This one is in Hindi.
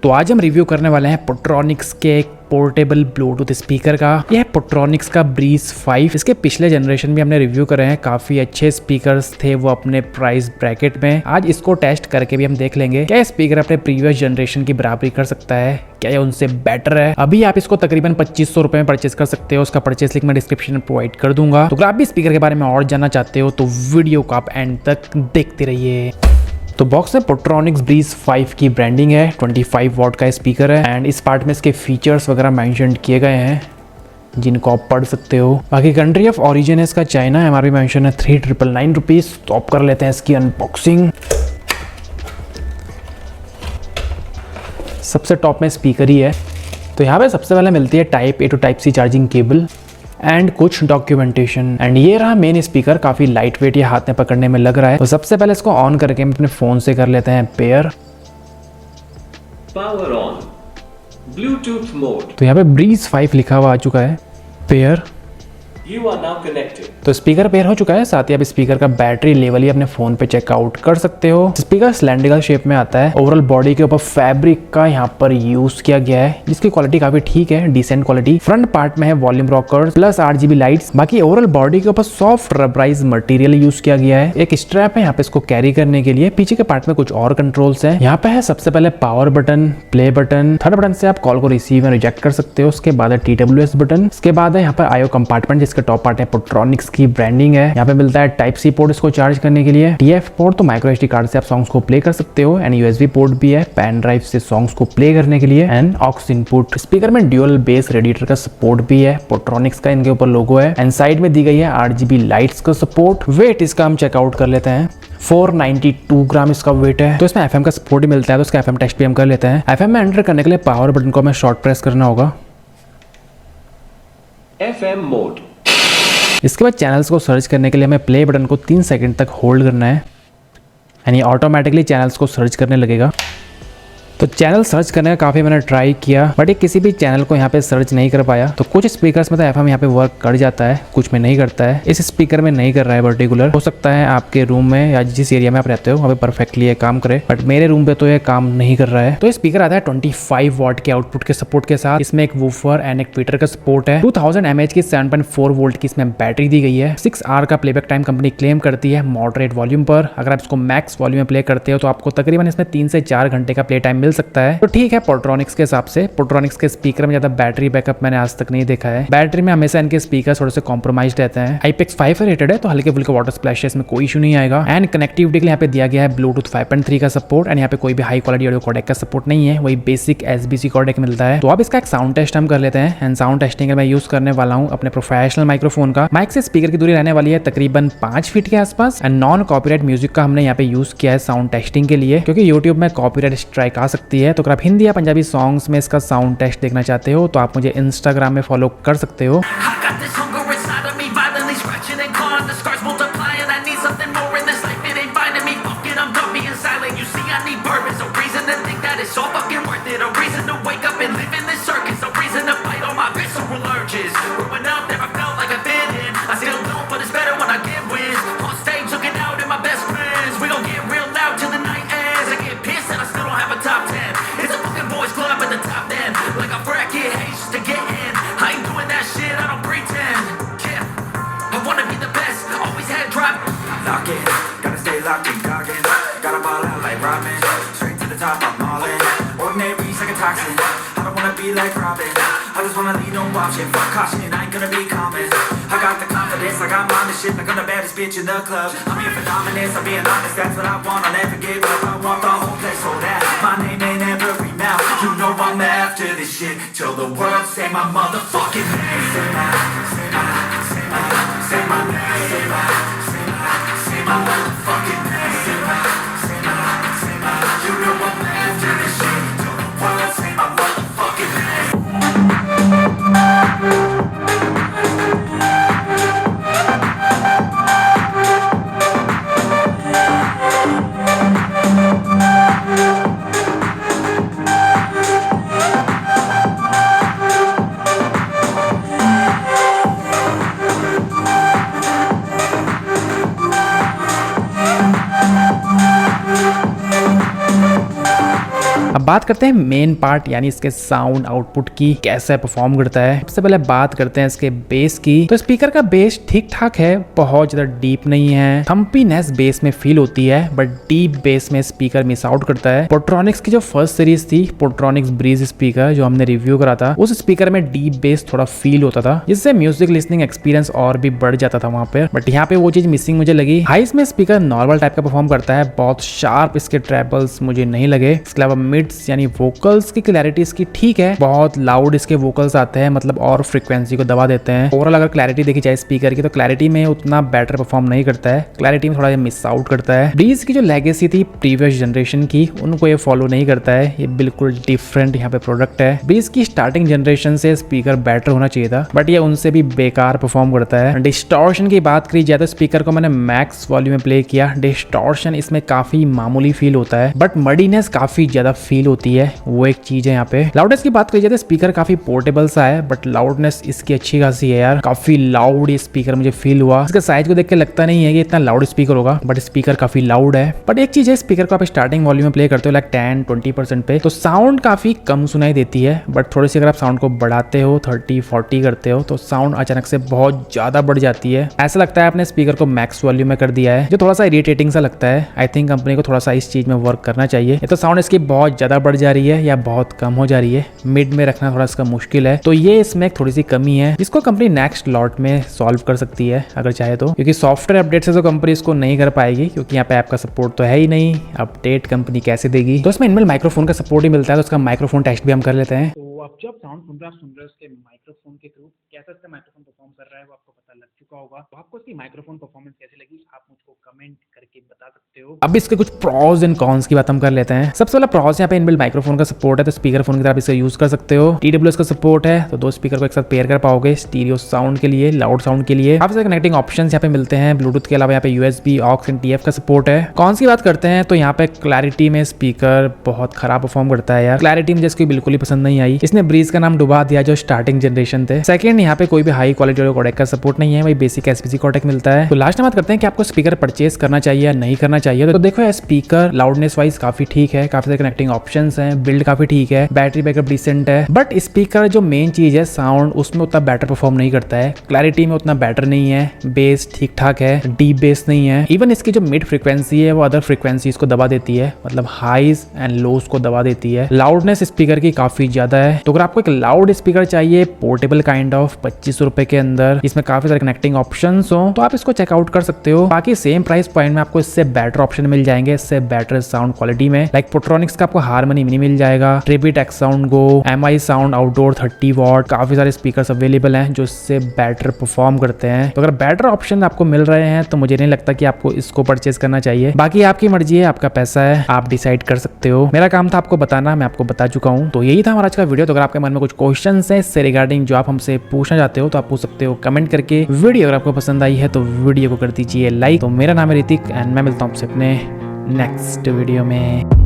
तो आज हम रिव्यू करने वाले हैं पोट्रॉनिक्स के एक पोर्टेबल ब्लूटूथ स्पीकर का। यह है पोट्रॉनिक्स का ब्रीज 5। इसके पिछले जनरेशन भी हमने रिव्यू करे हैं, काफी अच्छे स्पीकर्स थे वो अपने प्राइस ब्रैकेट में। आज इसको टेस्ट करके भी हम देख लेंगे क्या स्पीकर अपने प्रीवियस जनरेशन की बराबरी कर सकता है, क्या ये उनसे बेटर है। अभी आप इसको तकरीबन 2500 रुपए में परचेज कर सकते हो। उसका परचेज लिंक मैं डिस्क्रिप्शन में प्रोवाइड कर दूंगा। तो अगर आप भी स्पीकर के बारे में और जानना चाहते हो तो वीडियो को आप एंड तक देखते रहिए। तो बॉक्स में पोट्रॉनिक्स ब्रीज 5 की ब्रांडिंग है, 25 वॉट का स्पीकर है एंड इस पार्ट में इसके फीचर्स वगैरह मेंशन किए गए हैं जिनको आप पढ़ सकते हो। बाकी कंट्री ऑफ ओरिजिन है इसका चाइना, एमआरपी मेंशन है 3999 रुपीज। तो आप कर लेते हैं इसकी अनबॉक्सिंग। सबसे टॉप में स्पीकर ही है। तो यहाँ पे सबसे पहले मिलती है type A to type C charging cable and कुछ डॉक्यूमेंटेशन। एंड ये रहा मेन स्पीकर, काफी लाइट वेट, ये हाथ में पकड़ने में लग रहा है। तो सबसे पहले इसको ऑन करके हम अपने फोन से कर लेते हैं pair. Power on, Bluetooth mode. तो यहाँ पे ब्रीज 5 लिखा हुआ आ चुका है। Pair, you are now connected. तो स्पीकर पेयर हो चुका है। साथ ही आप स्पीकर का बैटरी लेवल ही अपने फोन पे चेकआउट कर सकते हो। स्पीकर सिलेंड्रिकल शेप में आता है। ओवरऑल बॉडी के ऊपर फैब्रिक का यहाँ पर यूज किया गया है जिसकी क्वालिटी काफी ठीक है, डिसेंट क्वालिटी। फ्रंट पार्ट में है volume rockers plus RGB lights. बाकी ओवरऑल बॉडी के ऊपर सॉफ्ट रबराइज मटेरियल यूज किया गया है। एक स्ट्रैप है यहाँ पे इसको कैरी करने के लिए। पीछे के पार्ट में कुछ और कंट्रोल्स है। यहाँ पे है सबसे पहले power button, play button. Third button से आप कॉल को रिसीव या रिजेक्ट कर सकते हो। उसके बाद है TWS बटन। इसके बाद है यहाँ पर IO कंपार्टमेंट जिसका टॉप पार्ट है पोट्रॉनिक्स की ब्रांडिंग है। यहाँ पे मिलता है टाइप सी पोर्ट इसको चार्ज करने के लिए। TF पोर्ट तो माइक्रो SD कार्ड से आप सॉन्ग्स को प्ले कर सकते हो एंड USB पोर्ट भी है पेन ड्राइव से सॉन्ग्स को प्ले करने के लिए एंड ऑक्स इनपुट। स्पीकर में ड्यूअल बेस रेडिएटर का सपोर्ट भी है। पोट्रॉनिक्स का इनके ऊपर लोगो है एंड साइड में दी गई है RGB लाइट्स का सपोर्ट। वेट इसका हम चेकआउट कर लेते हैं। 492 ग्राम इसका वेट है। तो इसमें FM का सपोर्ट भी मिलता है, तो इसका FM टेस्ट भी हम कर लेते हैं। FM में एंटर करने के लिए पावर बटन को हमें शॉर्ट प्रेस करना होगा। FM mode. इसके बाद चैनल्स को सर्च करने के लिए हमें प्ले बटन को 3 सेकंड तक होल्ड करना है यानी ऑटोमेटिकली चैनल्स को सर्च करने लगेगा। तो चैनल सर्च करने का काफ़ी मैंने ट्राई किया बट ये किसी भी चैनल को यहाँ पे सर्च नहीं कर पाया। तो कुछ स्पीकर्स में तो FM यहाँ पे वर्क कर जाता है, कुछ में नहीं करता है। इस स्पीकर में नहीं कर रहा है पर्टिकुलर। हो सकता है आपके रूम में या जिस एरिया में आप रहते हो वहाँ पे परफेक्टली ये काम करे, बट मेरे रूम पे तो ये काम नहीं कर रहा है। तो ये स्पीकर आता है 25 वॉट के आउटपुट के सपोर्ट के साथ। इसमें एक वूफर एंड एक ट्विटर का सपोर्ट है। 2000 mAh की 7.4 वोल्ट की इसमें बैटरी दी गई है। 6 आवर का प्लेबैक टाइम कंपनी क्लेम करती है मॉडरेट वॉल्यूम पर। अगर आप इसको मैक्स वॉल्यूम में प्ले करते हो तो आपको तकरीबन इसमें 3 से 4 घंटे का प्ले टाइम मिल सकता है। तो ठीक है पोट्रॉनिक्स के हिसाब से। पोट्रॉनिक्स के स्पीकर में ज्यादा बैटरी बैकअप मैंने आज तक नहीं देखा है। बैटरी में हमेशा इनके स्पीकर थोड़े से कॉम्प्रोमाइज रहते हैं। IPX5 रेटेड है तो हल्के फुल्के वाटर स्प्लैशेस में कोई इशू नहीं आएगा। एंड कनेक्टिविटी के लिए यहाँ पे दिया गया है ब्लूटूथ 5.3 का सपोर्ट एंड यहाँ पे कोई भी हाई क्वालिटी ऑडियो कोडेक का सपोर्ट नहीं है, वही बेसिक SBC कोडेक मिलता है। तो अब इसका एक साउंड टेस्ट हम कर लेते हैं एंड साउंड टेस्टिंग मैं यूज करने वाला हूँ अपने प्रोफेशनल माइक्रोफोन का। माइक से स्पीकर की दूरी रहने वाली है तकरीबन 5 फीट के आसपास एंड नॉन कॉपीराइट म्यूजिक का हमने यहाँ पे यूज किया है साउंड टेस्टिंग के लिए, क्योंकि यूट्यूब में कॉपीराइट स्ट्राइक आ सकती है। तो अगर आप हिंदी या पंजाबी सॉन्ग्स में इसका साउंड टेस्ट देखना चाहते हो तो आप मुझे इंस्टाग्राम में फॉलो कर सकते हो। Like Robin, I just wanna leave no option. Fuck caution, I ain't gonna be common. I got the confidence, I got mine and shit. Like I'm the baddest bitch in the club. I'm here for dominance, I'm being honest. That's what I want, I'll never give up. I want the whole place sold out. My name ain't every mouth. You know I'm after this shit till the world say my motherfucking name. Say my name. Say my name. Say my motherfucking name. Say my. You know I'm after this shit till the world say my motherfucking name. बात करते हैं मेन पार्ट यानी इसके साउंड आउटपुट की, कैसे परफॉर्म करता है। सबसे पहले बात करते हैं इसके बेस की। तो स्पीकर का बेस ठीक ठाक है, बहुत ज्यादा डीप नहीं है, थम्पीनेस बेस में फील होती है, बट डीप बेस में स्पीकर मिस आउट करता है। पोर्ट्रॉनिक्स की जो फर्स्ट सीरीज थी, पोर्ट्रॉनिक्स ब्रीज स्पीकर, जो हमने रिव्यू करा था, उस स्पीकर में डीप बेस थोड़ा फील होता था, जिससे म्यूजिक लिसनिंग एक्सपीरियंस और भी बढ़ जाता था वहां पर। बट यहाँ पे वो चीज मिसिंग मुझे लगी। हाइस में स्पीकर नॉर्मल टाइप का परफॉर्म करता है, बहुत शार्प इसके ट्रेबल्स मुझे नहीं लगे। इसके अलावा मिड्स यानी वोकल्स की क्लैरिटी इसकी ठीक है, बहुत लाउड इसके वोकल्स आते हैं, मतलब और फ्रीक्वेंसी को दबा देते हैं। ओवरऑल अगर क्लैरिटी देखी जाए स्पीकर की, तो क्लैरिटी में उतना बेटर परफॉर्म नहीं करता है, क्लैरिटी में थोड़ा मिस आउट करता है। ब्रीज की जो लेगेसी थी प्रीवियस जनरेशन की, उनको ये फॉलो नहीं करता है, ये बिल्कुल डिफरेंट यहाँ पे प्रोडक्ट है। ब्रीज की स्टार्टिंग जनरेशन से स्पीकर बेटर होना चाहिए था, बट ये उनसे भी बेकार परफॉर्म करता है। डिस्टॉर्शन की बात करी जाए तो स्पीकर को मैंने मैक्स वॉल्यूम में प्ले किया, डिस्टॉर्शन इसमें काफी मामूली फील होता है, बट मडीनेस काफी ज्यादा फील होती है, वो एक चीज है यहाँ पे। लाउडनेस की बात करी जाए तो स्पीकर काफी पोर्टेबल सा है, बट लाउडनेस इसकी अच्छी खासी है यार, काफी लाउड ये स्पीकर मुझे फील हुआ। इसका साइज को देख के लगता नहीं है कि इतना लाउड स्पीकर होगा, बट स्पीकर काफी लाउड है। बट एक चीज है, स्पीकर को आप स्टार्टिंग वॉल्यूम में प्ले करते हो लाइक 10-20% पे, तो साउंड काफी कम सुनाई देती है, बट थोड़ी सी अगर आप साउंड को बढ़ाते हो 30-40 करते हो, तो साउंड अचानक से बहुत ज्यादा बढ़ जाती है। ऐसा लगता है आपने स्पीकर को मैक्स वॉल्यूम में कर दिया है, जो थोड़ा सा इरिटेटिंग सा लगता है। आई थिंक कंपनी को थोड़ा सा इस चीज में वर्क करना चाहिए। ये तो साउंड इसकी बहुत ज्यादा बढ़ जा रही है या बहुत कम हो जा रही है, मिड में रखना थोड़ा इसका मुश्किल है, तो ये इसमें थोड़ी सी कमी है, जिसको कंपनी नेक्स्ट लॉट में सॉल्व कर सकती है अगर चाहे तो, क्योंकि सॉफ्टवेयर अपडेट से तो कंपनी इसको नहीं कर पाएगी, क्योंकि यहाँ पे ऐप का सपोर्ट तो है ही नहीं, अपडेट कंपनी कैसे देगी। तो इसमें इनबिल्ट माइक्रोफोन का सपोर्ट ही मिलता है, तो उसका माइक्रोफोन टेस्ट भी हम कर लेते हैं। तो आप जब साउंड सुन रहे हो उसके माइक्रोफोन के थ्रू, कैसा इसका माइक्रोफोन परफॉर्म कर रहा है वो आपको पता लग चुका होगा। तो आपको इसकी माइक्रोफोन परफॉर्मेंस कैसी लगी आप मुझको कमेंट करके बता सकते हो। अब इसके कुछ प्रॉज एंड कॉन्स की बात हम कर लेते हैं। सबसे पहला प्रॉज, यहाँ पे इनबिल्ट माइक्रोफोन का सपोर्ट है, तो स्पीकर फोन की तरह इसे यूज कर सकते हो। TWS का सपोर्ट है, तो दो स्पीकर को एक साथ पेयर कर पाओगे, स्टीरियो साउंड के लिए, लाउड साउंड के लिए। काफी सारे कनेक्टिंग ऑप्शंस यहाँ पे मिलते हैं। ब्लूटूथ के अलावा यहाँ पे USB, ऑक्स एंड TF का सपोर्ट है। कॉन्स की बात करते हैं तो यहाँ पे क्लैरिटी में स्पीकर बहुत खराब परफॉर्म करता है यार, क्लैरिटी मुझे इसकी बिल्कुल ही पसंद नहीं आई। इसने ब्रीज का नाम डुबा दिया जो स्टार्टिंग जनरेशन थे। सेकंड, यहाँ पे कोई भी हाई क्वालिटी कोडेक का सपोर्ट नहीं है, वही बेसिक SPC कोडेक मिलता है। तो लास्ट में बात करते हैं कि आपको स्पीकर परचेस करना चाहिए या नहीं करना चाहिए। तो देखो यार, स्पीकर लाउडनेस वाइज काफी ठीक है, काफी सारे कनेक्टिंग ऑप्शंस हैं, बिल्ड काफी ठीक है, बैटरी बैकअप डिसेंट है, बट स्पीकर जो मेन चीज है साउंड, उसमें उतना बेटर परफॉर्म नहीं करता है, क्लैरिटी में उतना बेटर नहीं है, बेस ठीक ठाक है, डीप बेस नहीं है, इवन इसकी जो मिड फ्रीक्वेंसी है वो अदर फ्रीक्वेंसीज को दबा देती है, मतलब हाईज एंड लोस को दबा देती है। लाउडनेस स्पीकर की काफी ज्यादा है। तो अगर आपको एक लाउड स्पीकर चाहिए पोर्टेबल काइंड ऑफ 2500 रुपए के अंदर, इसमें काफी सारे कनेक्टिंग ऑप्शंस हो, तो आप इसको चेकआउट कर सकते हो। बाकी सेम प्राइस पॉइंट में आपको इससे बेटर ऑप्शन मिल जाएंगे, इससे बेटर साउंड क्वालिटी में, लाइक पोर्ट्रॉनिक्स का आपको हारमनी मिनी मिल जाएगा, tribute x sound go, MI sound outdoor 30 what, काफी सारे स्पीकर्स अवेलेबल हैं जो इससे बेटर परफॉर्म करते हैं। तो अगर बेटर ऑप्शन आपको मिल रहे हैं तो मुझे नहीं लगता कि आपको इसको परचेज करना चाहिए। बाकी आपकी मर्जी है, आपका पैसा है, आप डिसाइड कर सकते हो। मेरा काम था आपको बताना, मैं आपको बता चुका हूँ। तो यही था हमारा आज का वीडियो। तो अगर आपके मन में कुछ क्वेश्चन है इससे रिगार्डिंग जो आप हमसे पूछना चाहते हो तो आप पूछ सकते हो कमेंट करके। वीडियो अगर आपको पसंद आई है तो वीडियो को कर दीजिए लाइक। तो मेरा नाम है ऋतिक एंड मैं मिलता हूँ आपसे अपने नेक्स्ट वीडियो में।